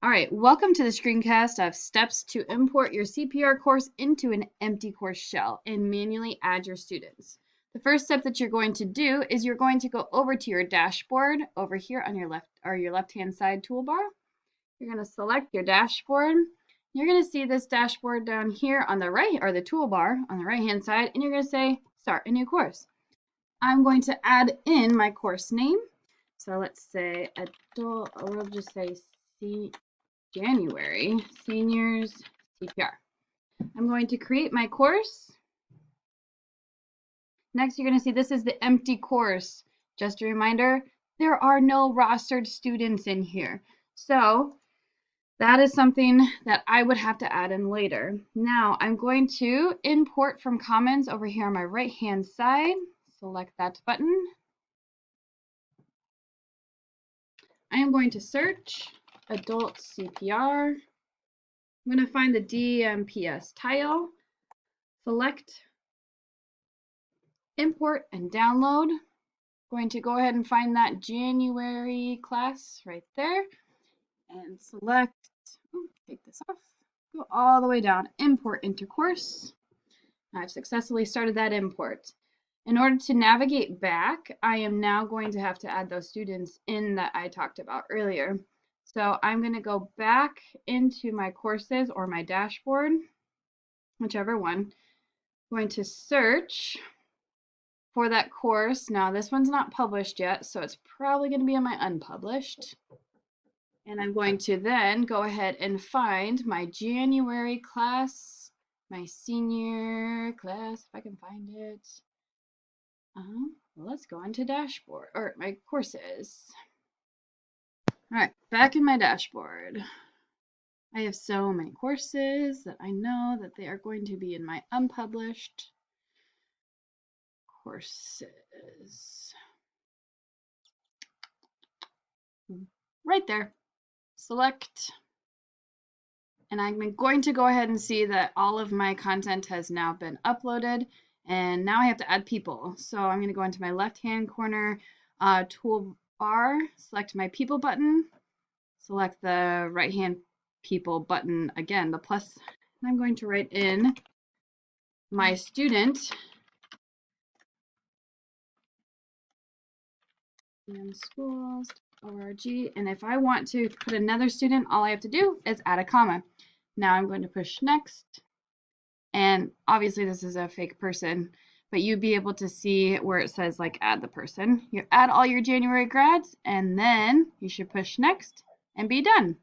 All right, welcome to the screencast of steps to import your CPR course into an empty course shell and manually add your students. The first step that you're going to do is you're going to go over to your dashboard over here on your left-hand side toolbar. You're going to select your dashboard. You're going to see this dashboard down here on the right, or the toolbar on the right-hand side, and you're going to say start a new course. I'm going to add in my course name. So let's say adult, we'll just say January Seniors CPR. I'm going to create my course. Next, you're going to see this is the empty course. Just a reminder, there are no rostered students in here. So that is something that I would have to add in later. Now I'm going to import from Commons over here on my right-hand side. Select that button. I am going to search adult CPR. I'm going to find the DMPS tile, select import and download. I'm going to go ahead and find that January class right there and select, take this off, go all the way down, import into course. I've successfully started that import. In order to navigate back, I am now going to have to add those students in that I talked about earlier. So I'm going to go back into my courses or my dashboard, whichever one. I'm going to search for that course. Now this one's not published yet, so it's probably going to be in my unpublished. And I'm going to then go ahead and find my January class, my senior class, if I can find it. Let's go into dashboard, or my courses. All right, back in my dashboard. I have so many courses that I know that they are going to be in my unpublished courses. Right there. Select. And I'm going to go ahead and see that all of my content has now been uploaded. And now I have to add people. So I'm going to go into my left-hand corner toolbar, select my people button, select the right-hand people button again, the plus, and I'm going to write in my student, schools.org, and if I want to put another student, all I have to do is add a comma. Now I'm going to push next, and obviously this is a fake person, but you'd be able to see where it says like add the person. You add all your January grads, and then you should push next and be done.